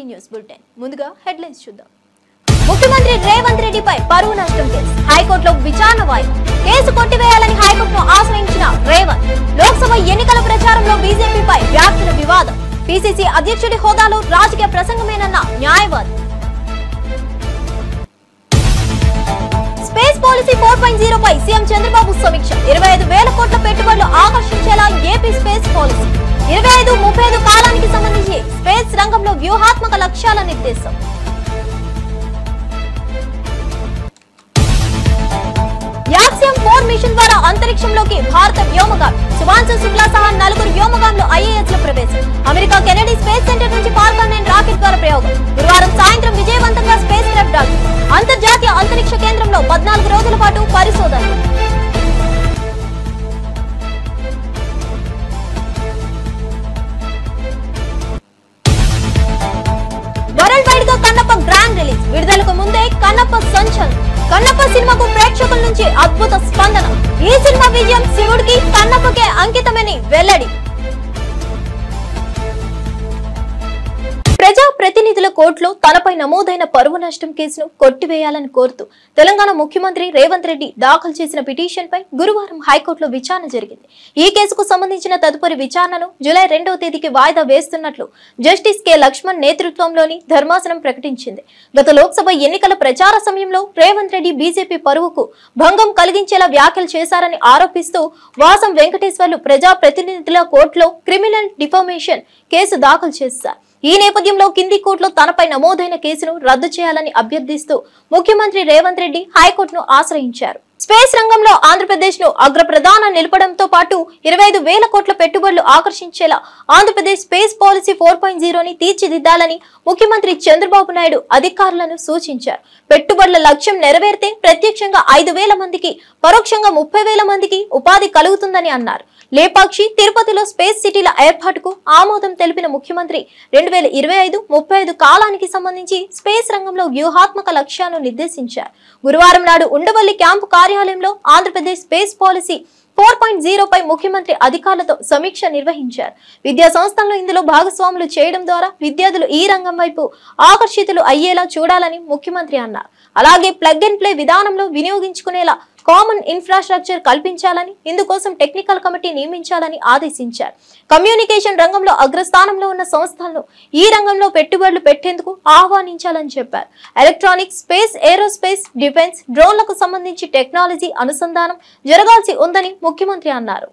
News bulletin ముందుగా headlines చూద్దాం. ముఖ్యమంత్రి రేవంత్ రెడ్డిపై పరువు నష్టం కేసు హైకోర్టులో విచారణ వాయిదా. కేసు కొట్టివేయాలని హైకోర్టును ఆశ్రయించిన రేవంత్. లోక్సభ ఎన్నికల ప్రచారంలో బీజేపీపై వ్యాఖ్యల వివాదం. పీసీసీ అధ్యక్షుడి హోదాలో రాజకీయ ప్రసంగమేనన్న న్యాయవాది. స్పేస్ పాలసీ 4.0 పై సీఎం చంద్రబాబు సమీక్ష. 25,000 కోట్ల పెట్టుబడులు ఆకర్షించేలా ఏపీ స్పేస్ పాలసీ. 25-35 కాలానికి సంబంధించి స్పేస్ రంగంలో వ్యూహాత్మక లక్ష్యాల నిర్దేశం. యాక్సియం 4 మిషన్ ద్వారా అంతరిక్షంలోకి భారత వ్యోమగామి శుభాంశు శుక్లా సహా 4 వ్యోమగాములు ఐఏఎస్ లో ప్రవేశం. అమెరికా కెనడీ స్పేస్ సెంటర్ నుంచి ఫాల్కన్ 9 రాకెట్ ద్వారా ప్రయోగం. గురువారం సాయంత్రం విజయవంతంగా స్పేస్ క్రాఫ్ట్ డాకింగ్. అంతర్జాతీయ అంతరిక్ష కేంద్రంలో 14 రోజుల పాటు పరిశోధనలు. వరల్డ్ వైడ్ గా కన్నప్ప గ్రాండ్ రిలీజ్. విడుదలకు ముందే కన్నప్ప సంచలనం. కన్నప్ప సినిమాకు ప్రేక్షకుల నుంచి అద్భుత స్పందన. ఈ సినిమా విజయం శివుడికి కన్నప్పకే అంకితమని వెల్లడి. ప్రజా ప్రతినిధుల కోర్టులో తనపై నమోదైన పరువు నష్టం కేసును కొట్టివేయాలని కోరుతూ తెలంగాణ ముఖ్యమంత్రి రేవంత్ రెడ్డి దాఖలు చేసిన పిటిషన్ పై గురువారం హైకోర్టులో విచారణ జరిగింది. ఈ కేసుకు సంబంధించిన తదుపరి విచారణను జూలై 2వ తేదీకి వాయిదా వేస్తున్నట్లు జస్టిస్ కె లక్ష్మణ్ నేతృత్వంలోని ధర్మాసనం ప్రకటించింది. గత లోక్సభ ఎన్నికల ప్రచార సమయంలో రేవంత్ రెడ్డి బీజేపీ పరువుకు భంగం కలిగించేలా వ్యాఖ్యలు చేశారని ఆరోపిస్తూ వాసం వెంకటేశ్వర్లు ప్రజా ప్రతినిధుల కోర్టులో క్రిమినల్ డిఫామేషన్ కేసు దాఖలు చేశారు. ఈ నేపథ్యంలో కింది కోర్టులో తనపై నమోదైన కేసును రద్దు చేయాలని అభ్యర్థిస్తూ ముఖ్యమంత్రి రేవంత్ రెడ్డి హైకోర్టును ఆశ్రయించారు. స్పేస్ రంగంలో ఆంధ్రప్రదేశ్ ను అగ్రప్రధాన నిలపడంతో పాటు 25,000 కోట్ల పెట్టుబడులు ఆకర్షించేలా ఆంధ్రప్రదేశ్ స్పేస్ పాలసీ 4.0ని తీర్చిదిద్దాలని ముఖ్యమంత్రి చంద్రబాబు నాయుడు అధికారులను సూచించారు. పెట్టుబడుల లక్ష్యం నెరవేరితే ప్రత్యక్షంగా 5,000 మందికి, పరోక్షంగా 30,000 మందికి ఉపాధి కలుగుతుందని అన్నారు. లేపాక్షి, తిరుపతిలో స్పేస్ సిటీల ఏర్పాటుకు ఆమోదం తెలిపిన ముఖ్యమంత్రి 2025-35 కాలానికి సంబంధించి స్పేస్ రంగంలో వ్యూహాత్మక లక్ష్యాలను నిర్దేశించారు. గురువారం నాడు ఉండవల్లి క్యాంపు కార్యాలయంలో ఆంధ్రప్రదేశ్ స్పేస్ పాలసీ 4.0 పై ముఖ్యమంత్రి అధికారులతో సమీక్ష నిర్వహించారు. విద్యా సంస్థలను ఇందులో భాగస్వాములు చేయడం ద్వారా విద్యార్థులు ఈ రంగం వైపు ఆకర్షితులు అయ్యేలా చూడాలని ముఖ్యమంత్రి అన్నారు. అలాగే ప్లగ్ అండ్ ప్లే విధానంలో వినియోగించుకునేలా కామన్ ఇన్ఫ్రాస్ట్రక్చర్ కల్పించాలని, ఇందుకోసం టెక్నికల్ కమిటీ నియమించాలని ఆదేశించారు. కమ్యూనికేషన్ రంగంలో అగ్రస్థానంలో ఉన్న సంస్థలను ఈ రంగంలో పెట్టుబడులు పెట్టేందుకు ఆహ్వానించాలని చెప్పారు. ఎలక్ట్రానిక్స్, స్పేస్, ఏరోస్పేస్, డిఫెన్స్, డ్రోన్లకు సంబంధించి టెక్నాలజీ అనుసంధానం జరగాల్సి ఉందని ముఖ్యమంత్రి అన్నారు.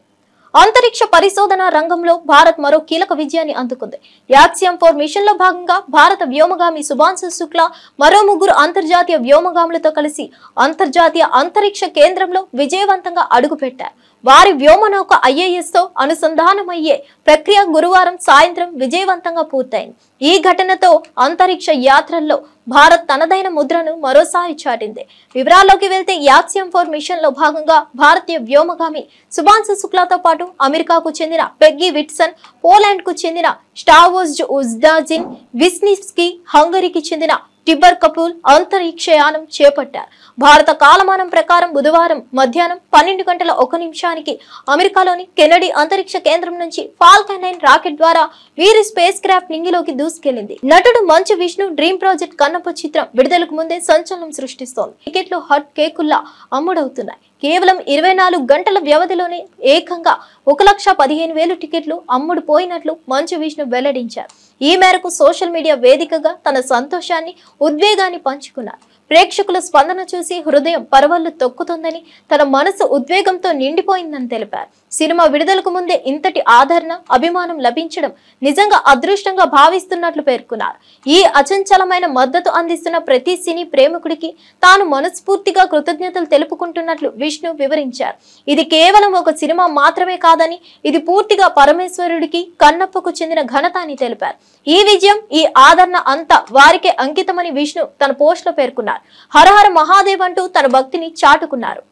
అంతరిక్ష పరిశోధన రంగంలో భారత్ మరో కీలక విజయాన్ని అందుకుంది. యాక్సియం 4 మిషన్ లో భాగంగా భారత వ్యోమగామి శుభాంశు శుక్లా మరో 3 అంతర్జాతీయ వ్యోమగాములతో కలిసి అంతర్జాతీయ అంతరిక్ష కేంద్రంలో విజయవంతంగా అడుగుపెట్టారు. వారి వ్యోమనౌక ఐఏఎస్ తో అనుసంధానమయ్యే ప్రక్రియ గురువారం సాయంత్రం విజయవంతంగా పూర్తయింది. ఈ ఘటనతో అంతరిక్ష యాత్రల్లో భారత్ తనదైన ముద్రను మరోసారి చాటింది. వివరాల్లోకి వెళ్తే యాక్సియం 4 మిషన్ లో భాగంగా భారతీయ వ్యోమగామి శుభాంశు శుక్లాతో పాటు అమెరికాకు చెందిన పెగ్గీ విట్సన్, పోలాండ్ కు చెందిన స్టావోజ్ ఉజ్డాజిన్, విస్నిస్కీ, హంగరీకి చెందిన టిబర్ కపూల్ అంతరిక్షయానం చేపట్టారు. భారత కాలమానం ప్రకారం బుధవారం మధ్యాహ్నం 12:01 అమెరికాలోని కెనడీ అంతరిక్ష కేంద్రం నుంచి ఫాల్కన్ 9 రాకెట్ ద్వారా వీరి స్పేస్ క్రాఫ్ట్ నింగిలోకి దూసుకెళ్లింది. నటుడు మంచు విష్ణు డ్రీమ్ ప్రాజెక్ట్ కన్నప్ప చిత్రం విడుదలకు ముందే సంచలనం సృష్టిస్తోంది. టికెట్లు హాట్ కేకుల్లా అమ్ముడవుతున్నాయి. కేవలం 24 గంటల వ్యవధిలోనే ఏకంగా 1,15,000 టికెట్లు అమ్ముడుపోయినట్లు మంచు విష్ణు వెల్లడించారు. ఈ మేరకు సోషల్ మీడియా వేదికగా తన సంతోషాన్ని, ఉద్వేగాన్ని పంచుకున్నారు. ప్రేక్షకుల స్పందన చూసి హృదయం పరవళ్లు తొక్కుతుందని, తన మనసు ఉద్వేగంతో నిండిపోయిందని తెలిపారు. సినిమా విడుదలకు ముందే ఇంతటి ఆదరణ, అభిమానం లభించడం నిజంగా అదృష్టంగా భావిస్తున్నట్లు పేర్కొన్నారు. ఈ అచంచలమైన మద్దతు అందిస్తున్న ప్రతి సినీ ప్రేమికుడికి తాను మనస్ఫూర్తిగా కృతజ్ఞతలు తెలుపుకుంటున్నట్లు విష్ణు వివరించారు. ఇది కేవలం ఒక సినిమా మాత్రమే కాదని, ఇది పూర్తిగా పరమేశ్వరుడికి, కన్నప్పకు చెందిన ఘనత అని తెలిపారు. ఈ విజయం, ఈ ఆదరణ అంతా వారికే అంకితమని విష్ణు తన పోస్ట్ లో పేర్కొన్నారు. హరహర మహాదేవ్ అంటూ తన భక్తిని చాటుకున్నారు.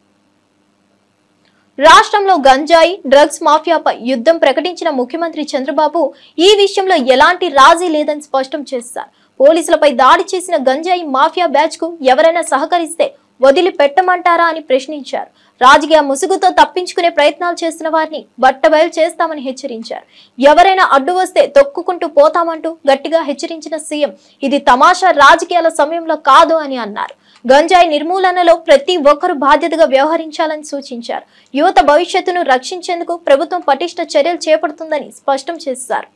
రాష్ట్రంలో గంజాయి, డ్రగ్స్ మాఫియాపై యుద్ధం ప్రకటించిన ముఖ్యమంత్రి చంద్రబాబు ఈ విషయంలో ఎలాంటి రాజీ లేదని స్పష్టం చేశారు. పోలీసులపై దాడి చేసిన గంజాయి మాఫియా బ్యాచ్ కు ఎవరైనా సహకరిస్తే వదిలిపెట్టమంటారా అని ప్రశ్నించారు. రాజకీయ ముసుగుతో తప్పించుకునే ప్రయత్నాలు చేస్తున్న వారిని బట్టబయలు చేస్తామని హెచ్చరించారు. ఎవరైనా అడ్డు వస్తే తొక్కుకుంటూ పోతామంటూ గట్టిగా హెచ్చరించిన సీఎం ఇది తమాషా రాజకీయాల సమయంలో కాదు అని అన్నారు. గంజాయి నిర్మూలనలో ప్రతి ఒక్కరూ బాధ్యతగా వ్యవహరించాలని సూచించారు. యువత భవిష్యత్తును రక్షించేందుకు ప్రభుత్వం పటిష్ట చర్యలు చేపడుతుందని స్పష్టం చేశారు.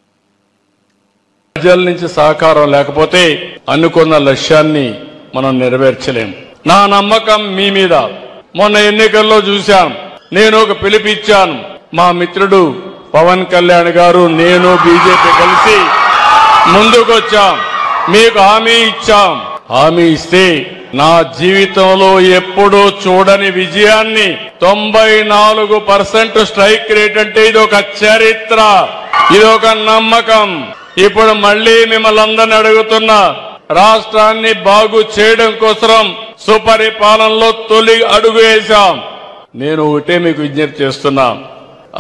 ప్రజల నుంచి సహకారం లేకపోతే అనుకున్న లక్ష్యాన్ని మనం నెరవేర్చలేం. నా నమ్మకం మీ మీద. మొన్న ఎన్నికల్లో చూశాం. నేను ఒక పిలుపిచ్చాను. మా మిత్రుడు పవన్ కళ్యాణ్ గారు నేను బీజేపీ కలిసి ముందుకొచ్చాం. మీకు హామీ ఇచ్చాం. హామీ ఇస్తే నా జీవితంలో ఎప్పుడూ చూడని విజయాన్ని 94% స్ట్రైక్ రేట్ అంటే ఇది ఒక చరిత్ర, ఇది ఒక నమ్మకం. ఇప్పుడు మళ్లీ మిమ్మల్ని అందరినీ అడుగుతున్నా, రాష్ట్రాన్ని బాగు చేయడం కోసం సుపరిపాలనలో తొలి అడుగు వేశాం. నేను ఒకటే మీకు విజ్ఞప్తి చేస్తున్నా,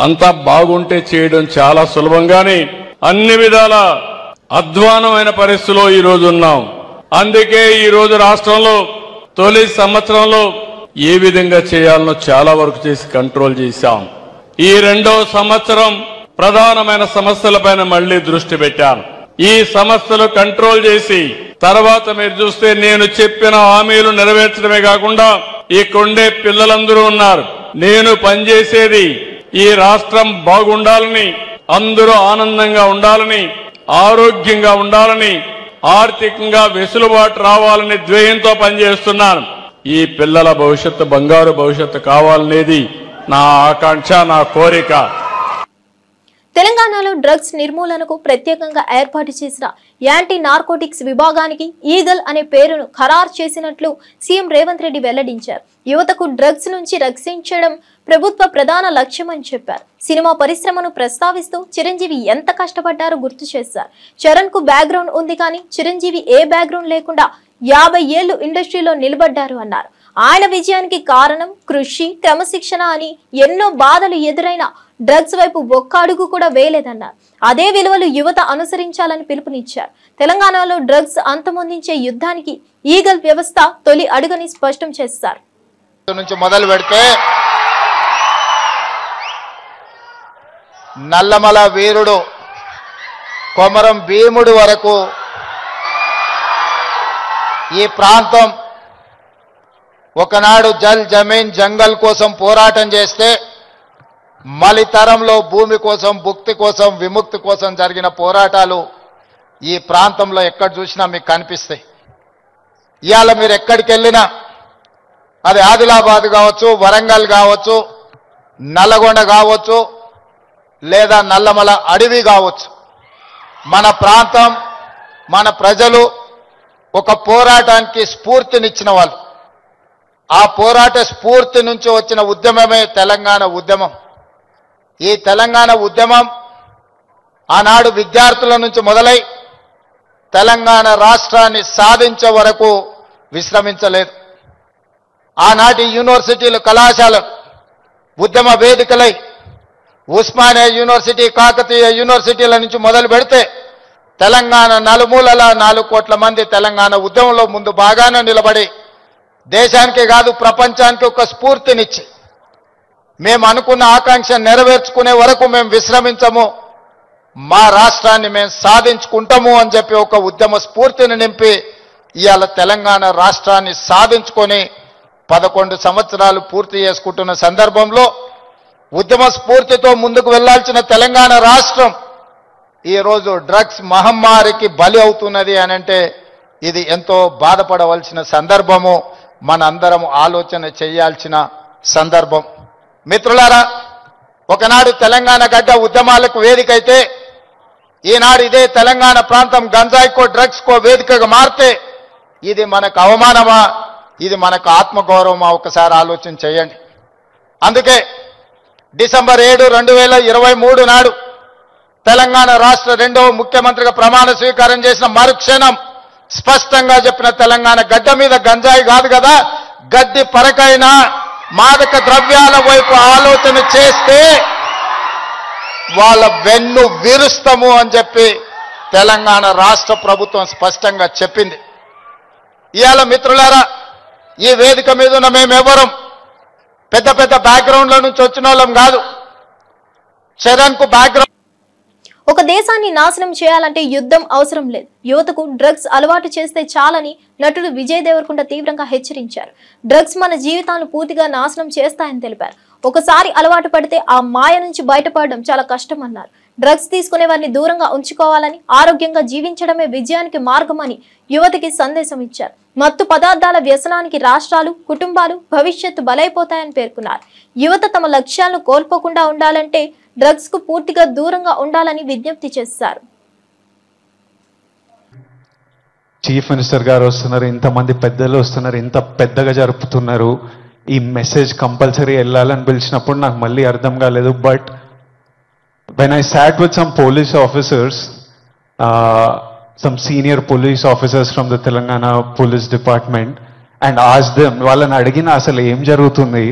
అంతా బాగుంటే చేయడం చాలా సులభంగానే అన్ని విధాల అధ్వానమైన పరిస్థితిలో ఈ రోజు ఉన్నాం. అందుకే ఈ రోజు రాష్ట్రంలో తొలి సంవత్సరంలో ఏ విధంగా చేయాలనో చాలా వరకు చేసి కంట్రోల్ చేశాం. ఈ రెండవ సంవత్సరం ప్రధానమైన సమస్యలపైన మళ్లీ దృష్టి పెట్టాను. ఈ సమస్యలు కంట్రోల్ చేసి తర్వాత మీరు చూస్తే నేను చెప్పిన హామీలు నెరవేర్చడమే కాకుండా ఇక్కడుండే పిల్లలందరూ ఉన్నారు. నేను పనిచేసేది ఈ రాష్ట్రం బాగుండాలని, అందరూ ఆనందంగా ఉండాలని, ఆరోగ్యంగా ఉండాలని, ఆర్థికంగా వెసులుబాటు రావాలని ధ్యేయంతో పనిచేస్తున్నాను. ఈ పిల్లల భవిష్యత్తు బంగారు భవిష్యత్తు కావాలనేది నా ఆకాంక్ష, నా కోరిక. తెలంగాణలో డ్రగ్స్ నిర్మూలనకు ప్రత్యేకంగా ఏర్పాటు చేసిన యాంటీ నార్కోటిక్స్ విభాగానికి ఈగల్ అనే పేరును ఖరారు చేసినట్లు సీఎం రేవంత్ రెడ్డి వెల్లడించారు. యువతకు డ్రగ్స్ నుంచి రక్షించడం ప్రభుత్వ ప్రధాన లక్ష్యమని చెప్పారు. సినిమా పరిశ్రమను ప్రస్తావిస్తూ చిరంజీవి ఎంత కష్టపడ్డారో గుర్తు చేశారు. చరణ్ కు బ్యాక్గ్రౌండ్ ఉంది కానీ చిరంజీవి ఏ బ్యాక్గ్రౌండ్ లేకుండా 50 ఏళ్లు ఇండస్ట్రీలో నిలబడ్డారు అన్నారు. ఆయన విజయానికి కారణం కృషి, క్రమశిక్షణ అని ఎన్నో బాధలు ఎదురైనా డ్రగ్స్ వైపు ఒక్క అడుగు కూడా వేయలేదన్నారు. అదే విలువలు యువత అనుసరించాలని పిలుపునిచ్చారు. తెలంగాణలో డ్రగ్స్ అంతమొందించే యుద్ధానికి ఈగల్ వ్యవస్థ తొలి అడుగని స్పష్టం చేశారు. మొదలు పెడితే నల్లమల వీరుడు కొమరం భీముడు వరకు ఈ ప్రాంతం ఒకనాడు జల్ జమీన్ జంగల్ కోసం పోరాటం చేస్తే మలితరంలో భూమి కోసం, భుక్తి కోసం, విముక్తి కోసం జరిగిన పోరాటాలు ఈ ప్రాంతంలో ఎక్కడ చూసినా మీకు కనిపిస్తాయి. ఇవాళ మీరు ఎక్కడికి వెళ్ళినా అది ఆదిలాబాద్ కావచ్చు, వరంగల్ కావచ్చు, నల్లగొండ కావచ్చు, లేదా నల్లమల అడవి కావచ్చు, మన ప్రాంతం, మన ప్రజలు ఒక పోరాటానికి స్ఫూర్తినిచ్చిన వాళ్ళు. ఆ పోరాట స్ఫూర్తి నుంచి వచ్చిన ఉద్యమమే తెలంగాణ ఉద్యమం. ఈ తెలంగాణ ఉద్యమం ఆనాడు విద్యార్థుల నుంచి మొదలై తెలంగాణ రాష్ట్రాన్ని సాధించే వరకు విశ్రమించలేదు. ఆనాటి యూనివర్సిటీలు, కళాశాలలు ఉద్యమ వేదికలై ఉస్మానియా యూనివర్సిటీ, కాకతీయ యూనివర్సిటీల నుంచి మొదలు పెడితే తెలంగాణ నలుమూలల 4 కోట్ల మంది తెలంగాణ ఉద్యమంలో ముందు బాగానే నిలబడి దేశానికే కాదు ప్రపంచానికి ఒక స్ఫూర్తినిచ్చి మేము అనుకున్న ఆకాంక్ష నెరవేర్చుకునే వరకు మేము విశ్రమించము, మా రాష్ట్రాన్ని మేము సాధించుకుంటాము అని చెప్పి ఒక ఉద్యమ స్ఫూర్తిని నింపి ఇవాళ తెలంగాణ రాష్ట్రాన్ని సాధించుకొని 11 సంవత్సరాలు పూర్తి చేసుకుంటున్న సందర్భంలో ఉద్యమ స్ఫూర్తితో ముందుకు వెళ్లాల్సిన తెలంగాణ రాష్ట్రం ఈరోజు డ్రగ్స్ మహమ్మారికి బలి అవుతున్నది అని అంటే ఇది ఎంతో బాధపడవలసిన సందర్భము, మనందరం ఆలోచన చేయాల్సిన సందర్భం. మిత్రులారా, ఒకనాడు తెలంగాణ గడ్డ ఉద్యమాలకు వేదికైతే ఈనాడు ఇదే తెలంగాణ ప్రాంతం గంజాయికో, డ్రగ్స్కో వేదికగా మారితే ఇది మనకు అవమానమా, ఇది మనకు ఆత్మగౌరవమా? ఒకసారి ఆలోచన చేయండి. అందుకే డిసెంబర్ 7, 2023 నాడు తెలంగాణ రాష్ట్ర 2వ ముఖ్యమంత్రిగా ప్రమాణ స్వీకారం చేసిన మరుక్షణం స్పష్టంగా చెప్పిన, తెలంగాణ గడ్డ మీద గంజాయి కాదు కదా, గడ్డి పరకైనా మాదక ద్రవ్యాల వైపు ఆలోచన చేస్తే వాళ్ళ వెన్ను విరుస్తాము అని చెప్పి తెలంగాణ రాష్ట్ర ప్రభుత్వం స్పష్టంగా చెప్పింది. ఇవాళ మిత్రులారా, ఈ వేదిక మీద ఉన్న మేమెవరం పెద్ద పెద్ద బ్యాక్గ్రౌండ్ల నుంచి వచ్చిన వాళ్ళం కాదు. చరణ్ కు బ్యాక్గ్రౌండ్. ఒక దేశాన్ని నాశనం చేయాలంటే యుద్ధం అవసరం లేదు, యువతకు డ్రగ్స్ అలవాటు చేస్తే చాలని నటుడు విజయ్ దేవరకొండ తీవ్రంగా హెచ్చరించారు. డ్రగ్స్ మన జీవితాలను పూర్తిగా నాశనం చేస్తాయని తెలిపారు. ఒకసారి అలవాటు పడితే ఆ మాయ నుంచి బయటపడడం చాలా కష్టమన్నారు. డ్రగ్స్ తీసుకునే వారిని దూరంగా ఉంచుకోవాలని, ఆరోగ్యంగా జీవించడమే విజయానికి మార్గమని యువతకి సందేశం ఇచ్చారు. మత్తు పదార్థాల వ్యసనానికి రాష్ట్రాలు, కుటుంబాలు భవిష్యత్తు బలైపోతాయని పేర్కొన్నారు. యువత తమ లక్ష్యాలను కోల్పోకుండా ఉండాలంటే డ్రగ్స్ కు పూర్తిగా దూరంగా ఉండాలని విజ్ఞప్తి చేశారు. చీఫ్ మినిస్టర్ గారు వస్తున్నారు, ఇంతమంది పెద్దలు వస్తున్నారు, ఇంత పెద్దగా జరుపుతున్నారు, ఈ మెసేజ్ కంపల్సరీ వెళ్ళాలని పిలిచినప్పుడు నాకు మళ్ళీ అర్థం కాలేదు. But when I sat with some police officers, some senior police officers from the Telangana Police Department, and asked them, వాళ్ళని అడిగిన అసలు ఏం జరుగుతుంది,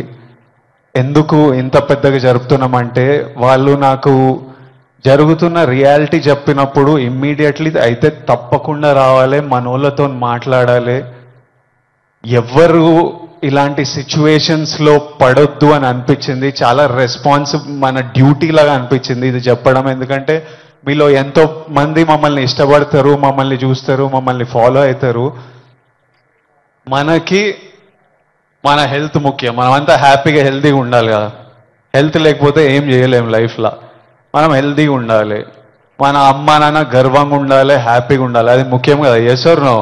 ఎందుకు ఇంత పెద్దగా జరుపుతున్నామంటే వాళ్ళు నాకు జరుగుతున్న రియాలిటీ చెప్పినప్పుడు ఇమ్మీడియట్లీ అయితే తప్పకుండా రావాలి, మనోళ్ళతో మాట్లాడాలి, ఎవ్వరు ఇలాంటి సిచ్యువేషన్స్లో పడొద్దు అని అనిపించింది. చాలా మన డ్యూటీ లాగా అనిపించింది ఇది చెప్పడం. ఎందుకంటే మీలో ఎంతో మంది మమ్మల్ని ఇష్టపడతారు, మమ్మల్ని చూస్తారు, మమ్మల్ని ఫాలో అవుతారు. మనకి మన హెల్త్ ముఖ్యం, మనమంతా హ్యాపీగా హెల్తీగా ఉండాలి కదా. హెల్త్ లేకపోతే ఏం చేయలేము లైఫ్లో. మనం హెల్తీగా ఉండాలి, మన అమ్మ నాన్న గర్వంగా ఉండాలి, హ్యాపీగా ఉండాలి, అది ముఖ్యం కదా. Yes or no?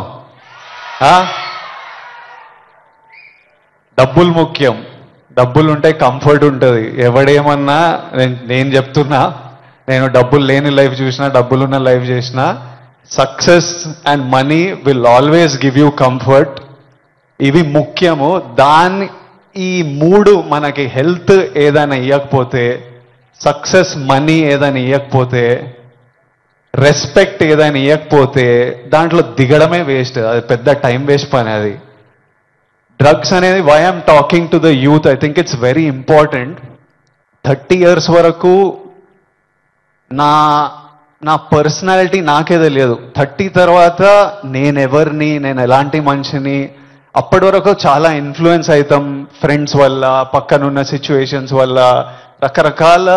డబ్బులు ముఖ్యం, డబ్బులు ఉంటే కంఫర్ట్ ఉంటుంది. ఎవడేమన్నా నేను చెప్తున్నా, నేను డబ్బులు లేని లైఫ్ చూసినా, డబ్బులున్న లైఫ్ చేసినా, success and money will always give you comfort. ఇవి ముఖ్యము. ఈ మూడు మనకి హెల్త్ ఏదైనా ఇవ్వకపోతే, సక్సెస్ మనీ ఏదైనా ఇవ్వకపోతే, రెస్పెక్ట్ ఏదైనా ఇవ్వకపోతే దాంట్లో దిగడమే వేస్ట్. అది పెద్ద టైం వేస్ట్ పని. అది డ్రగ్స్ అనేది why I'm talking to the youth, I think it's very important. 30 years వరకు నా పర్సనాలిటీ నాకే తెలియదు. 30 తర్వాత నేనెవరిని, నేను ఎలాంటి మనిషిని, అప్పటి వరకు చాలా ఇన్ఫ్లుయెన్స్ అవుతాం ఫ్రెండ్స్ వల్ల, పక్కనున్న సిచ్యువేషన్స్ వల్ల. రకరకాల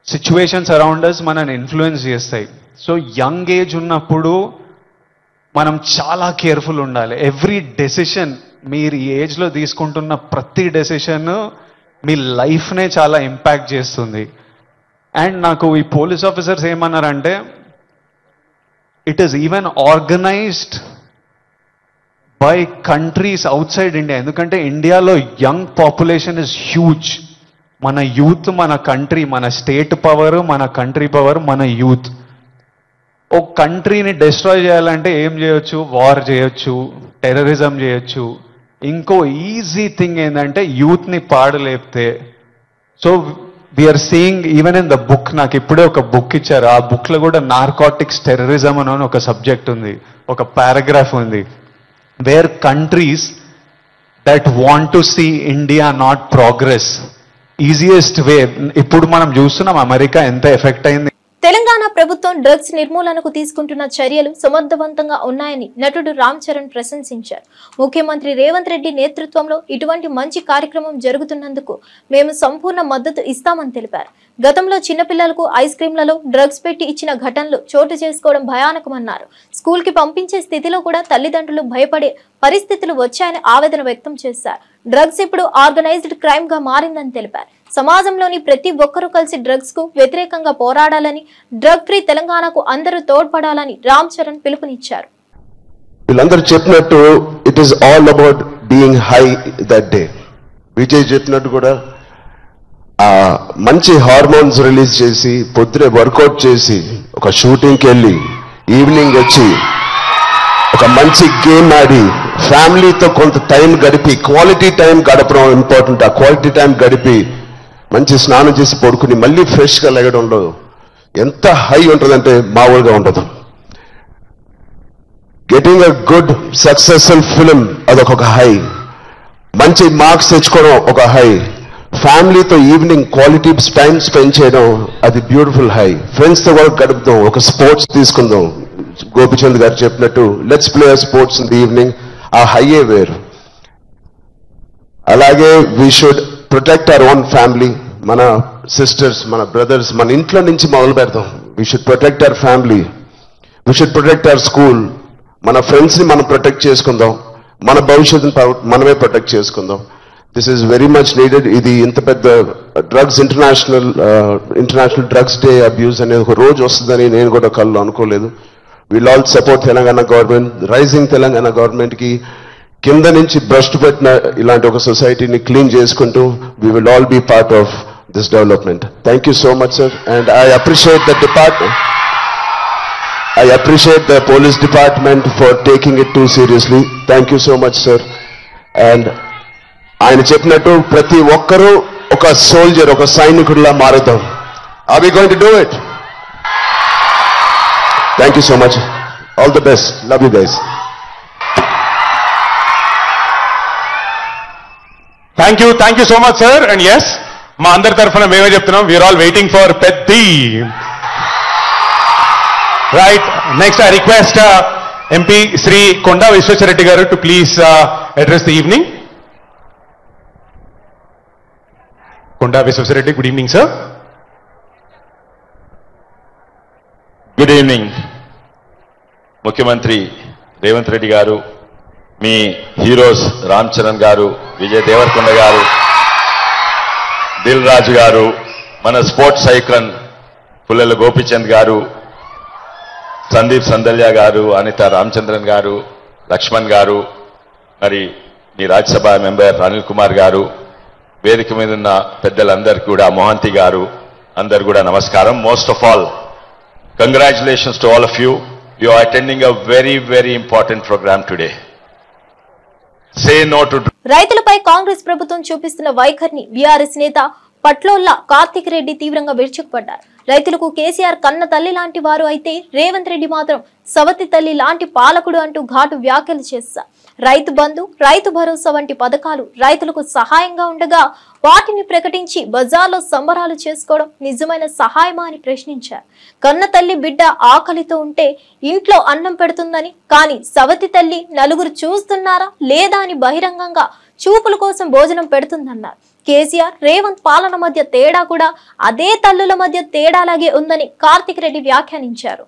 సిచ్యువేషన్స్ అరౌండ్ అస్ మనని ఇన్ఫ్లుయెన్స్ చేస్తాయి. సో యంగ్ ఏజ్ ఉన్నప్పుడు మనం చాలా కేర్ఫుల్ ఉండాలి. ఎవ్రీ డెసిషన్, మీరు ఈ ఏజ్లో తీసుకుంటున్న ప్రతి డెసిషన్ మీ లైఫ్నే చాలా ఇంపాక్ట్ చేస్తుంది. అండ్ నాకు ఈ పోలీస్ ఆఫీసర్స్ ఏమన్నారంటే, it is even organised by countries out side India. ఎందుకంటే ఇండియాలో యంగ్ పాపులేషన్ ఇస్ హ్యూజ్. మన యూత్, మన కంట్రీ, మన స్టేట్ పవర్, మన కంట్రీ పవర్, మన యూత్. ఒక కంట్రీని డిస్ట్రాయ్ చేయాలంటే ఏం చేయొచ్చు? వార్ చేయొచ్చు, టెర్రరిజం చేయొచ్చు. ఇంకో ఈజీ థింగ్ ఏంటంటే యూత్ని పాడలేపితే. So we are seeing even in the book, నాకు ఇప్పుడే ఒక బుక్ ఇచ్చారు, ఆ బుక్లో కూడా నార్కోటిక్స్ టెర్రరిజం అని ఒక సబ్జెక్ట్ ఉంది, ఒక పారాగ్రాఫ్ ఉంది. Where countries that want to see India not progress, easiest way. ఇప్పుడు మనం చూస్తున్నాం అమెరికా ఎంత ఎఫెక్ట్ అయింది. తెలంగాణ ప్రభుత్వం డ్రగ్స్ నిర్మూలనకు తీసుకుంటున్న చర్యలు సమర్థవంతంగా ఉన్నాయని నటుడు రామ్ చరణ్ ప్రశంసించారు. ముఖ్యమంత్రి రేవంత్ రెడ్డి నేతృత్వంలో ఇటువంటి మంచి కార్యక్రమం జరుగుతున్నందుకు మేము సంపూర్ణ మద్దతు ఇస్తామని తెలిపారు. గతంలో చిన్నపిల్లలకు ఐస్ క్రీంలలో డ్రగ్స్ పెట్టి ఇచ్చిన ఘటనలు చోటు చేసుకోవడం భయానకమన్నారు. స్కూల్ కి పంపించే స్థితిలో కూడా తల్లిదండ్రులు భయపడే పరిస్థితులు వచ్చాయని ఆవేదన వ్యక్తం చేశారు. డ్రగ్స్ ఇప్పుడు ఆర్గనైజ్డ్ క్రైమ్ గా మారిందని తెలిపారు. సమాజంలోని ప్రతి ఒక్కరూ కలిసి డ్రగ్స్ కు వ్యతిరేకంగా పోరాడాలని, డ్రగ్ ఫ్రీ తెలంగాణకు అందరూ తోడ్పడాలని రామ్ చరణ్ పిలుపునిచ్చారు. వీళ్ళందరూ చెప్పినట్టు it is all about being high that day. Vijay చెప్పినట్టు కూడా మంచి హార్మోన్స్ రిలీజ్ చేసి, పొద్దునే వర్కౌట్ చేసి, ఒక షూటింగ్కి వెళ్ళి ఈవినింగ్ వచ్చి ఒక మంచి గేమ్ ఆడి ఫ్యామిలీతో కొంత టైం గడిపి, క్వాలిటీ టైం గడపడం ఇంపార్టెంట్. ఆ క్వాలిటీ టైం గడిపి మంచి స్నానం చేసి పడుకుని మళ్ళీ ఫ్రెష్గా లెగడంలో ఎంత హై ఉంటుందంటే మామూలుగా ఉండదు. Getting a good successful film అదొక హై, మంచి మార్క్స్ తెచ్చుకోవడం ఒక హై, ఫ్యామిలీతో ఈవినింగ్ క్వాలిటీ టైం స్పెండ్ చేయడం అది బ్యూటిఫుల్ హై, ఫ్రెండ్స్తో కూడా గడుపుదాం, ఒక స్పోర్ట్స్ తీసుకుందాం. గోపిచంద్ గారు చెప్పినట్టు let's play sports in the evening, ఆ హైయే వేరు. అలాగే we should protect our own family. మన సిస్టర్స్, మన బ్రదర్స్, మన ఇంట్లో నుంచి మొదలు పెడతాం. We should protect our family, we should protect our school. మన ఫ్రెండ్స్ని మనం ప్రొటెక్ట్ చేసుకుందాం, మన భవిష్యత్తుని మనమే ప్రొటెక్ట్ చేసుకుందాం. This is very much needed. ఇది ఇంత పెద్ద drugs international drugs day abuse అనేది ఒక రోజు వస్తుందని నేను కూడా కళ్ళు అనుకోలేదు. Will all support Telangana government, rising Telangana గవర్నమెంట్కి కింద నుంచి భ్రష్టు పెట్టిన ఇలాంటి ఒక సొసైటీని క్లీన్ చేసుకుంటూ we will all be part of this development. Thank you so much sir. And I appreciate the department, I appreciate the police department for taking it too seriously. Thank you so much, sir. And ఆయన చెప్పినట్టు ప్రతి ఒక్కరూ ఒక soldier, ఒక సైనికుడిలా మారుతాం. Are we going to do it? Thank you so much. All the best. Love you guys. Thank you so much, sir. And yes, మా అందరి తరఫున మేమే చెప్తున్నాం, we are all waiting for Petti. Right. Next, I request MP Sri Konda Vishweshwareddy garu to please address the evening. Konda Vishweshwareddy, good evening, sir. Good evening. ముఖ్యమంత్రి రేవంత్ రెడ్డి గారు, మీ heroes Ram Charan గారు, విజయ్ దేవరకొండ గారు, దిల్ రాజు గారు, మన స్పోర్ట్స్ ఐకాన్ పుల్లెల గోపీచంద్ గారు, సందీప్ సందల్య గారు, అనిత రామచంద్రన్ గారు, లక్ష్మణ్ గారు, మరి మీ రాజ్యసభ మెంబర్ అనిల్ కుమార్ గారు, వేదిక మీద ఉన్న పెద్దలందరికీ కూడా, మోహంతి గారు, అందరు కూడా నమస్కారం. Most of all, congratulations to all of you. You are attending a very very important programme today. Say no to. రైతులపై కాంగ్రెస్ ప్రభుత్వం చూపిస్తున్న వైఖరిని బీఆర్ఎస్ నేత పట్లోల్ల కార్తిక్ రెడ్డి తీవ్రంగా విరుచుకుపడ్డారు. రైతులకు కేసీఆర్ కన్న తల్లి లాంటి వారు అయితే రేవంత్ రెడ్డి మాత్రం సవతి తల్లి లాంటి పాలకుడు అంటూ ఘాటు వ్యాఖ్యలు చేశారు. రైతు బంధు, రైతు భరోసా వంటి పథకాలు రైతులకు సహాయంగా ఉండగా వాటిని ప్రకటించి బజార్లో సంబరాలు చేసుకోవడం నిజమైన సహాయమా అని ప్రశ్నించారు. కన్న తల్లి బిడ్డ ఆకలితో ఉంటే ఇంట్లో అన్నం పెడుతుందని, కానీ సవతి తల్లి నలుగురు చూస్తున్నారా లేదా అని బహిరంగంగా చూపుల కోసం భోజనం పెడుతుందన్నారు. కేసీఆర్ రేవంత్ పాలన మధ్య తేడా కూడా అదే తల్లుల మధ్య తేడాలాగే ఉందని కార్తిక్ రెడ్డి వ్యాఖ్యానించారు.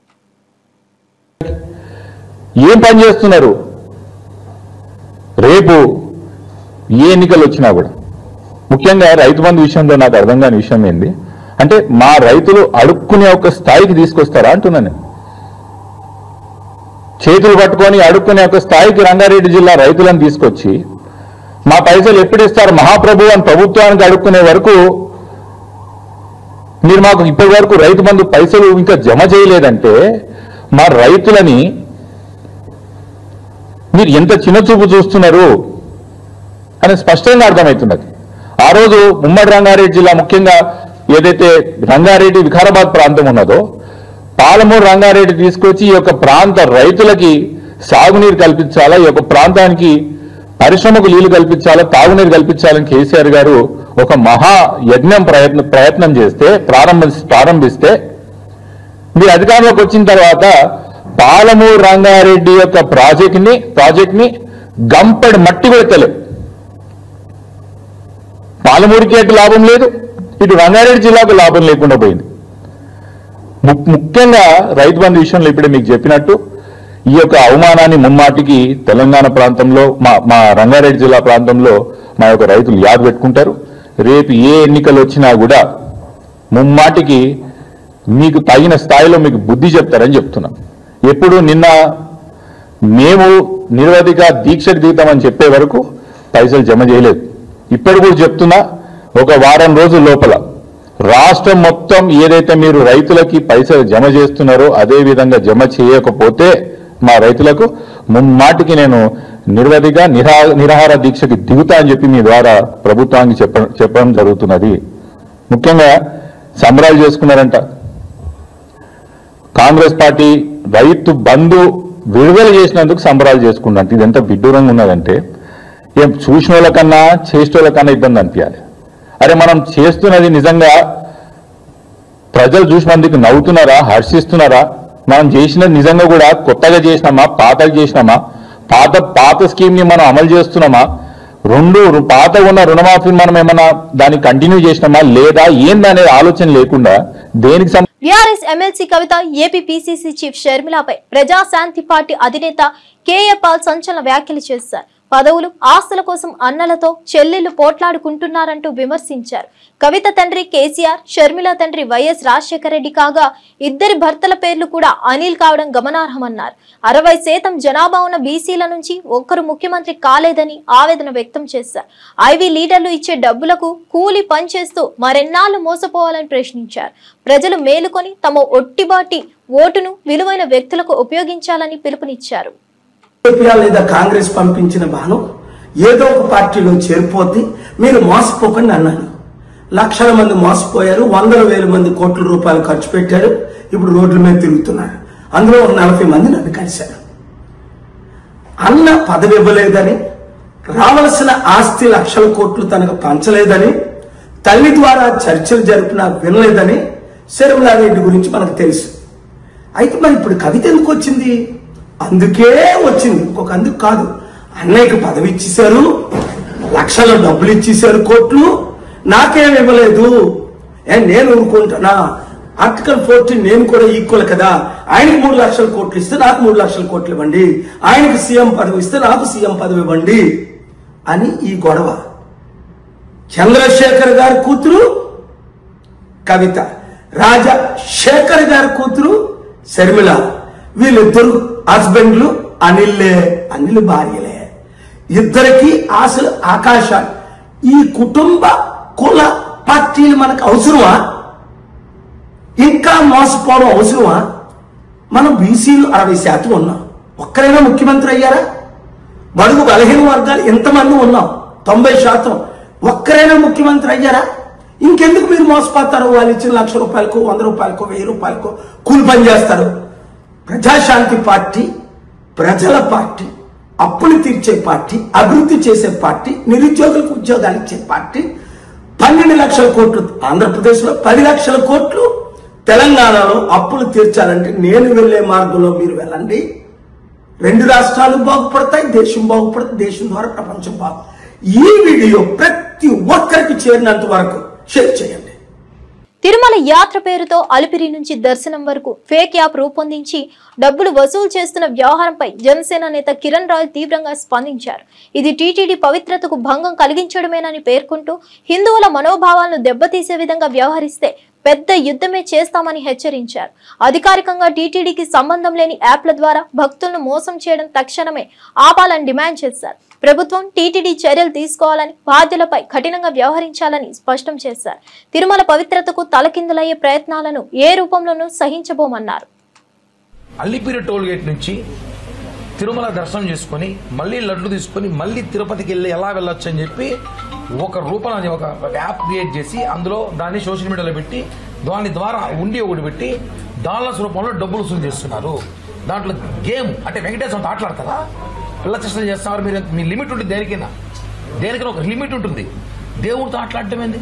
ఏం పని చేస్తున్నారు? రేపు ఏ ఎన్నికలు వచ్చినా కూడా, ముఖ్యంగా రైతు బంధు విషయంలో నాకు అర్థం కాని విషయం ఏంది అంటే, మా రైతులు అడుక్కునే ఒక స్థాయికి తీసుకొస్తారా అంటున్నాను. చేతులు పట్టుకొని అడుక్కునే ఒక స్థాయికి రంగారెడ్డి జిల్లా రైతులను తీసుకొచ్చి మా పైసలు ఎప్పుడు ఇస్తారు మహాప్రభు అని ప్రభుత్వానికి అడుక్కునే వరకు మీరు మాకు ఇప్పటి వరకు రైతు బంధు పైసలు ఇంకా జమ చేయలేదంటే మా రైతులని మీరు ఎంత చిన్నచూపు చూస్తున్నారు అని స్పష్టంగా అర్థమవుతున్నది. ఆ రోజు ఉమ్మడి రంగారెడ్డి జిల్లా, ముఖ్యంగా ఏదైతే రంగారెడ్డి వికారాబాద్ ప్రాంతం ఉన్నదో, పాలమూరు రంగారెడ్డి తీసుకొచ్చి ఈ యొక్క ప్రాంత రైతులకి సాగునీరు కల్పించాలా, ఈ యొక్క ప్రాంతానికి పరిశ్రమకు నీళ్లు కల్పించాలా, తాగునీరు కల్పించాలని కేసీఆర్ గారు ఒక మహా యజ్ఞం ప్రయత్నం చేస్తే ప్రారంభిస్తే మీరు అధికారంలోకి వచ్చిన తర్వాత పాలమూరు రంగారెడ్డి యొక్క ప్రాజెక్ట్ ని గంపడి మట్టి పెడతలేదు. పాలమూరుకి అటు లాభం లేదు, ఇటు రంగారెడ్డి జిల్లాకు లాభం లేకుండా పోయింది. ముఖ్యంగా రైతు బంధు విషయంలో ఇప్పుడే మీకు చెప్పినట్టు ఈ యొక్క అవమానాన్ని ముమ్మాటికి తెలంగాణ ప్రాంతంలో, మా రంగారెడ్డి జిల్లా ప్రాంతంలో మా యొక్క రైతులు యాద పెట్టుకుంటారు. రేపు ఏ ఎన్నికలు వచ్చినా కూడా ముమ్మాటికి మీకు తగిన స్థాయిలో మీకు బుద్ధి చెప్తారని చెప్తున్నాం. ఎప్పుడు నిన్న మేము నిరవధిక దీక్షకు దిగుతామని చెప్పే వరకు పైసలు జమ చేయలేదు. ఇప్పుడు కూడా చెప్తున్నా, ఒక వారం రోజుల లోపల రాష్ట్రం మొత్తం ఏదైతే మీరు రైతులకి పైసలు జమ చేస్తున్నారో అదే విధంగా జమ చేయకపోతే మా రైతులకు ముమ్మాటికి నేను నిరవధిగా నిరాహార దీక్షకి దిగుతా అని చెప్పి మీ ద్వారా ప్రభుత్వానికి చెప్పడం జరుగుతున్నది. ముఖ్యంగా సంబరాలు చేసుకున్నారంట. కాంగ్రెస్ పార్టీ రైతు బంధు విడుదల చేసినందుకు సంబరాలు చేసుకున్నట్టు. ఇది ఎంత విడ్డూరంగా ఉన్నదంటే, ఏం చూసిన వాళ్ళకన్నా చేసిన వాళ్ళకన్నా ఇబ్బంది అనిపించాలి. అరే మనం చేస్తున్నది నిజంగా ప్రజలు చూసి మందికి నవ్వుతున్నారా, హర్షిస్తున్నారా? మనం చేసినది నిజంగా కూడా కొత్తగా చేసినామా, పాతగా చేసినామా, పాత స్కీమ్ ని మనం అమలు చేస్తున్నామా, రెండు పాత ఉన్న రుణమాఫీ మనం ఏమన్నా దాన్ని కంటిన్యూ చేసినామా లేదా ఏందనే ఆలోచన లేకుండా దేనికి BRS MLC Kavitha AP PCC chief షర్మిలపై ప్రజాశాంతి పార్టీ అధినేత కేఏ పాల్ సంచలన వ్యాఖ్యలు చేశారు. పదవులు ఆస్తుల కోసం అన్నలతో చెల్లెళ్లు పోట్లాడుకుంటున్నారంటూ విమర్శించారు. కవిత తండ్రి కేసీఆర్, షర్మిల తండ్రి వైఎస్ రాజశేఖర రెడ్డి కాగా ఇద్దరి భర్తల పేర్లు కూడా అనిల్ కావడం గమనార్హమన్నారు. 60% జనాభా ఉన్న బీసీల నుంచి ఒక్కరు ముఖ్యమంత్రి కాలేదని ఆవేదన వ్యక్తం చేశారు. ఐవీ లీడర్లు ఇచ్చే డబ్బులకు కూలి పనిచేస్తూ మరెన్నాళ్లు మోసపోవాలని ప్రశ్నించారు. ప్రజలు మేలుకొని తమ ఒట్టిబాటి ఓటును విలువైన వ్యక్తులకు ఉపయోగించాలని పిలుపునిచ్చారు. లేదా కాంగ్రెస్ పంపించిన బాణం ఏదో ఒక పార్టీలో చేరిపోద్ది, మీరు మోసపోకండి అన్నాను. లక్షల మంది మోసపోయారు, 100,000 మంది కోట్ల రూపాయలు ఖర్చు పెట్టారు, ఇప్పుడు రోడ్ల మీద తిరుగుతున్నారు. అందులో 40 మంది నన్ను కలిశారు. అన్న పదవి ఇవ్వలేదని, రావలసిన ఆస్తి లక్షల కోట్లు తనకు పంచలేదని, తల్లి ద్వారా చర్చలు జరిపినా వినలేదని శర్మిలారెడ్డి గురించి మనకు తెలుసు. అయితే మరి ఇప్పుడు కవిత ఎందుకు వచ్చింది? అందుకే వచ్చింది, ఇంకొక అందుకు కాదు. అన్నయ్యకి పదవి ఇచ్చేశారు, లక్షల డబ్బులు ఇచ్చేశారు, కోట్లు, నాకేం ఇవ్వలేదు, నేను ఊరుకుంటున్నా. ఆర్టికల్ 14 నేను కూడా ఈక్వల్ కదా, ఆయనకి 3 లక్షల కోట్లు ఇస్తే నాకు 3 లక్షల కోట్లు ఇవ్వండి, ఆయనకి సీఎం పదవి ఇస్తే నాకు సీఎం పదవి ఇవ్వండి అని ఈ గొడవ. చంద్రశేఖర్ గారి కూతురు కవిత, రాజశేఖర్ గారి కూతురు శర్మిల, వీళ్ళిద్దరు హస్బెండ్లు, అనిల్ భార్యలే. ఇద్దరికి ఆశలు ఆకాశాలు. ఈ కుటుంబ కుల పార్టీలు మనకు అవసరమా? ఇంకా మోసపోవడం అవసరమా? మనం బీసీలు 60% ఉన్నాం, ఒక్కరైనా ముఖ్యమంత్రి అయ్యారా? బడుగు బలహీన వర్గాలు ఎంతమంది ఉన్నాం, 90%, ఒక్కరైనా ముఖ్యమంత్రి అయ్యారా? ఇంకెందుకు మీరు మోసపోతారు? వాళ్ళు ఇచ్చిన 1,00,000 రూపాయలకు, 100 రూపాయలకు, 1000 రూపాయలకు కూలి పని చేస్తారు. ప్రజాశాంతి పార్టీ ప్రజల పార్టీ, అప్పులు తీర్చే పార్టీ, అభివృద్ధి చేసే పార్టీ, నిరుద్యోగులకు ఉద్యోగాలు ఇచ్చే పార్టీ. 12 లక్షల కోట్లు ఆంధ్రప్రదేశ్లో, 10 లక్షల కోట్లు తెలంగాణలో అప్పులు తీర్చాలంటే నేను వెళ్లే మార్గంలో మీరు వెళ్ళండి. 2 రాష్ట్రాలు బాగుపడతాయి, దేశం బాగుపడుతుంది, దేశం ద్వారా ప్రపంచం బాగు. ఈ వీడియో ప్రతి ఒక్కరికి చేరినంత వరకు షేర్ చేయండి. తిరుమల యాత్ర పేరుతో అలిపిరి నుంచి దర్శనం వరకు ఫేక్ యాప్ రూపొందించి డబ్బులు వసూలు చేస్తున్న వ్యవహారంపై జనసేన నేత కిరణ్ రాయ్ తీవ్రంగా స్పందించారు. ఇది టీటీడీ పవిత్రతకు భంగం కలిగించడమేనని పేర్కొంటూ హిందువుల మనోభావాలను దెబ్బతీసే విధంగా వ్యవహరిస్తే పెద్ద యుద్ధమే చేస్తామని హెచ్చరించారు. అధికారికంగా టీటీడీకి సంబంధం లేని యాప్ల ద్వారా భక్తులను మోసం చేయడం తక్షణమే ఆపాలని డిమాండ్ చేశారు. ప్రభుత్వం టీటీడీ చర్యలు తీసుకోవాలని, బాధ్యులపై కఠినంగా వ్యవహరించాలని స్పష్టం చేశారు. తిరుమల పవిత్రతకు తలకిందులయ్యే ప్రయత్నాలను ఏ రూపంలోనూ సహించబోమన్నారు. అల్లిపిరి టోల్ గేట్ నుంచి తిరుమల దర్శనం చేసుకుని మళ్ళీ లడ్లు తీసుకుని మళ్ళీ తిరుపతికి వెళ్ళి ఎలా వెళ్ళొచ్చు అని చెప్పి ఒక రూపంలో ఒక యాప్ క్రియేట్ చేసి అందులో దాన్ని సోషల్ మీడియాలో పెట్టి దాని ద్వారా ఉండి ఒకటి పెట్టి డాలర్స్ రూపంలో డబ్బులు వసూలు చేస్తున్నారు. దాంట్లో గేమ్ అంటే వెంకటేశ్వరంతో ఆటలాడతారా? పిల్ల చేష్టలు చేస్తున్నారు. మీరు మీ లిమిట్ ఉంటుంది, దేనికైనా ఒక లిమిట్ ఉంటుంది. దేవుడితో ఆటలాడటం ఏంది?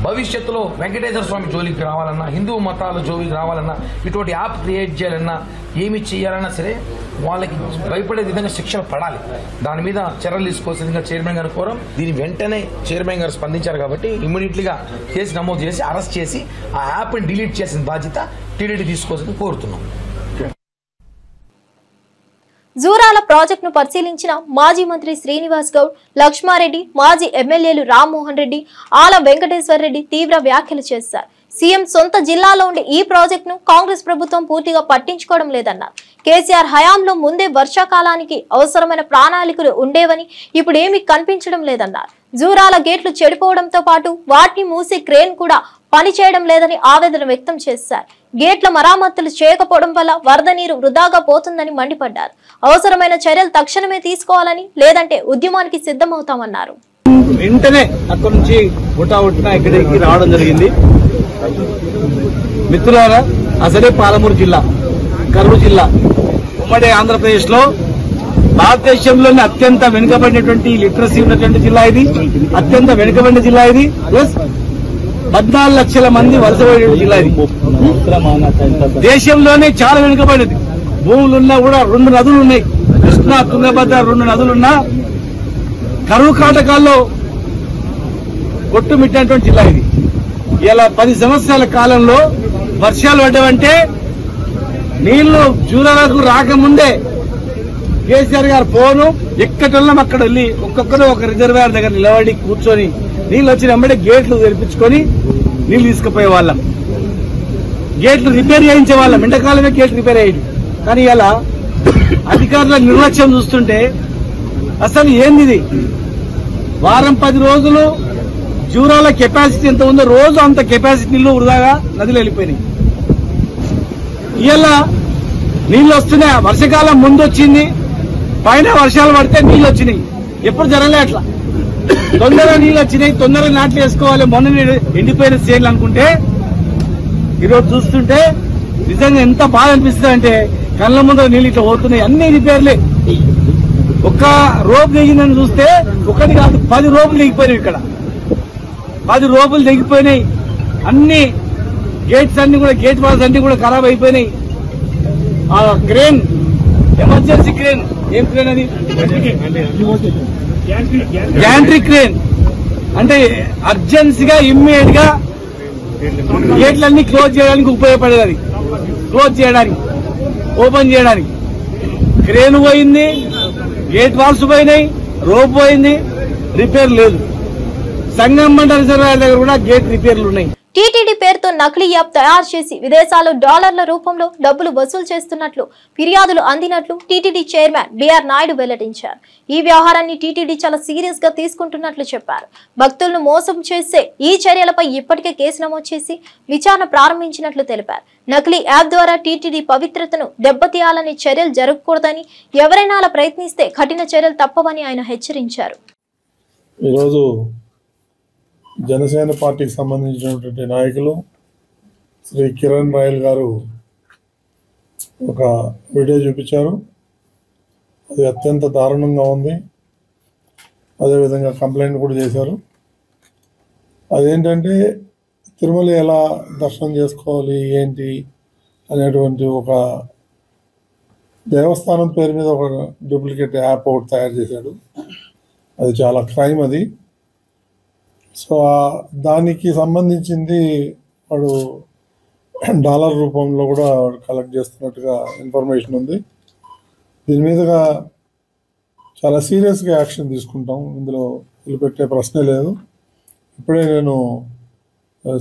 భవిష్యత్తులో వెంకటేశ్వర స్వామి జోలికి రావాలన్నా, హిందూ మతాల జోలికి రావాలన్నా, ఇటువంటి యాప్ క్రియేట్ చేయాలన్నా, ఏమి చేయాలన్నా సరే వాళ్ళకి భయపడే విధంగా శిక్షణ పడాలి. దాని మీద చర్యలు తీసుకోవాల్సిందిగా చైర్మన్ గారు కోరం. దీని వెంటనే చైర్మన్ గారు స్పందించారు కాబట్టి ఇమ్మీడియట్లీగా కేసు నమోదు చేసి అరెస్ట్ చేసి ఆ యాప్ని డిలీట్ చేసిన బాధ్యత టీటీడీ తీసుకోవాల్సింది కోరుతున్నాం. జూరాల ప్రాజెక్టును పరిశీలించిన మాజీ మంత్రి శ్రీనివాస్ గౌడ్, లక్ష్మారెడ్డి, మాజీ ఎమ్మెల్యేలు రామ్మోహన్ రెడ్డి, ఆల వెంకటేశ్వర రెడ్డి తీవ్ర వ్యాఖ్యలు చేశారు. సీఎం సొంత జిల్లాలో ఉండే ఈ ప్రాజెక్టును కాంగ్రెస్ ప్రభుత్వం పూర్తిగా పట్టించుకోవడం లేదన్నారు. కేసీఆర్ హయాంలో ముందే వర్షాకాలానికి అవసరమైన ప్రణాళికలు ఉండేవని ఇప్పుడు ఏమీ కనిపించడం లేదన్నారు. జూరాల గేట్లు చెడిపోవడంతో పాటు వాటిని మూసే క్రేన్ కూడా పనిచేయడం లేదని ఆవేదన వ్యక్తం చేశారు. గేట్ల మరామతులు చేయకపోవడం వల్ల వరద నీరు వృధాగా పోతుందని మండిపడ్డారు. అవసరమైన చర్యలు తక్షణమే తీసుకోవాలని, లేదంటే ఉద్యమానికి సిద్ధమవుతామన్నారు. వెంటనే అక్కడి నుంచి ఉటావుట్న ఇక్కడికి రావడం జరిగింది. మిత్రులారా, అసలే పాలమూరు జిల్లా, కర్నూలు జిల్లా, ఉమ్మడి ఆంధ్రప్రదేశ్ లో భారతదేశంలోనే అత్యంత వెనుకబడినటువంటి లిటరసీ ఉన్నటువంటి జిల్లా ఇది. అత్యంత వెనుకబడిన జిల్లా ఇది. ప్లస్ 14 లక్షల మంది వలసపోయే జిల్లా ఇది. దేశంలోనే చాలా వెనుకబడినది. భూములున్నా కూడా 2 నదులు ఉన్నాయి. కృష్ణా, తుంగభద్ర 2 నదులున్నా కరువు కాటకాల్లో కొట్టుమిట్టినటువంటి జిల్లా ఇది. ఇలా 10 సంవత్సరాల కాలంలో వర్షాలు పడ్డామంటే నీళ్లు జూరాలకు రాకముందే కేసీఆర్ గారు పోను ఎక్కడున్నాం అక్కడ వెళ్ళి ఒక్కొక్కరు ఒక రిజర్వాయర్ దగ్గర నిలబడి కూర్చొని నీళ్ళు వచ్చిన వెంబడే గేట్లు తెరిపించుకొని నీళ్లు తీసుకుపోయే వాళ్ళం. గేట్లు రిపేర్ చేయించే వాళ్ళం. ఎండాకాలమే గేట్లు రిపేర్ అయ్యేది. కానీ ఇలా అధికారుల నిర్లక్ష్యం చూస్తుంటే అసలు ఏంది ఇది? వారం 10 రోజులు జూరాల కెపాసిటీ ఎంత ఉందో రోజు అంత కెపాసిటీ నీళ్లు వృధాగా నదిలో వెళ్ళిపోయినాయి. ఇలా నీళ్లు వస్తున్నాయి. వర్షాకాలం ముందు వచ్చింది, పైన వర్షాలు పడితే నీళ్లు వచ్చినాయి. ఎప్పుడు జరగలే అట్లా. తొందరగా నీళ్లు వచ్చినాయి, తొందరగా నాట్లు వేసుకోవాలి, మొన్న ఎండిపోయిన చేయాలి అనుకుంటే ఈరోజు చూస్తుంటే నిజంగా ఎంత బాధ అనిపిస్తుంది అంటే కళ్ళ ముందు నీళ్ళు ఇట్లా పోతున్నాయి. అన్ని రిపేర్లే. ఒక్క రోపు దిగిందని చూస్తే ఒకటి కాదు 10 రోపులు దిగిపోయినాయి. ఇక్కడ 10 రోపులు దిగిపోయినాయి. అన్ని గేట్స్ అన్ని కూడా గేట్ బాల్స్ అన్ని కూడా ఖరాబ్ అయిపోయినాయి. ఆ క్రేన్, ఎమర్జెన్సీ క్రేన్, ఏం క్రేన్ అది? Gantry crane. అంటే అర్జెన్సీగా ఇమ్మీడియట్ గా గేట్లన్నీ క్లోజ్ చేయడానికి ఉపయోగపడేది. అది క్లోజ్ చేయడానికి, ఓపెన్ చేయడానికి క్రేన్ పోయింది, గేట్ వాల్స్ పోయినాయి, రోప్ పోయింది, రిపేర్ లేదు. సంగమండ రిజర్వాయర్ దగ్గర కూడా గేట్ రిపేర్లు ఉన్నాయి. టీటీడీ పేరుతో నకిలీ యాప్ తయారు చేసి విదేశాల్లో డాలర్ల రూపంలో డబ్బులు వసూలు చేస్తున్నట్లు ఫిర్యాదులు అందినట్లు టీటీడీ చైర్మన్ బిఆర్ నాయుడు వెల్లడించారు. ఈ వ్యవహారాన్ని టీటీడీ చాలా సీరియస్ గా తీసుకుంటున్నట్లు చెప్పారు. భక్తులను మోసం చేసే ఈ చర్యలపై ఇప్పటికే కేసు నమోదు చేసి విచారణ ప్రారంభించినట్లు తెలిపారు. నకిలీ యాప్ ద్వారా టీటీడీ పవిత్రతను దెబ్బతీయాలని చర్యలు జరగకూడదని, ఎవరైనా అలా ప్రయత్నిస్తే కఠిన చర్యలు తప్పవని ఆయన హెచ్చరించారు. ఈరోజు జనసేన పార్టీకి సంబంధించినటువంటి నాయకులు శ్రీ కిరణ్ రాయల్ గారు ఒక వీడియో చూపించారు. అది అత్యంత దారుణంగా ఉంది. అదేవిధంగా కంప్లైంట్ కూడా చేశారు. అదేంటంటే తిరుమల ఎలా దర్శనం చేసుకోవాలి ఏంటి అనేటువంటి ఒక దేవస్థానం పేరు మీద ఒక డూప్లికేట్ యాప్ ఒకటి తయారు చేశాడు. అది చాలా క్రైమ్ అది. సో దానికి సంబంధించింది వాడు డాలర్ రూపంలో కూడా కలెక్ట్ చేస్తున్నట్టుగా ఇన్ఫర్మేషన్ ఉంది. దీని మీదుగా చాలా సీరియస్గా యాక్షన్ తీసుకుంటాం. ఇందులో వదిలిపెట్టే ప్రశ్నే లేదు. ఇప్పుడే నేను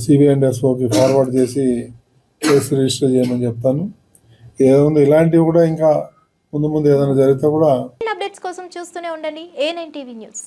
సిబిఐ అండ్ ఎస్ఓకి ఫార్వర్డ్ చేసి కేసు రిజిస్టర్ చేయమని చెప్తాను. ఏముంది ఇలాంటివి కూడా ఇంకా ముందు ఏదైనా జరిగితే కూడా. అప్డేట్స్ కోసం చూస్తూనే ఉండండి A9 టీవీ న్యూస్.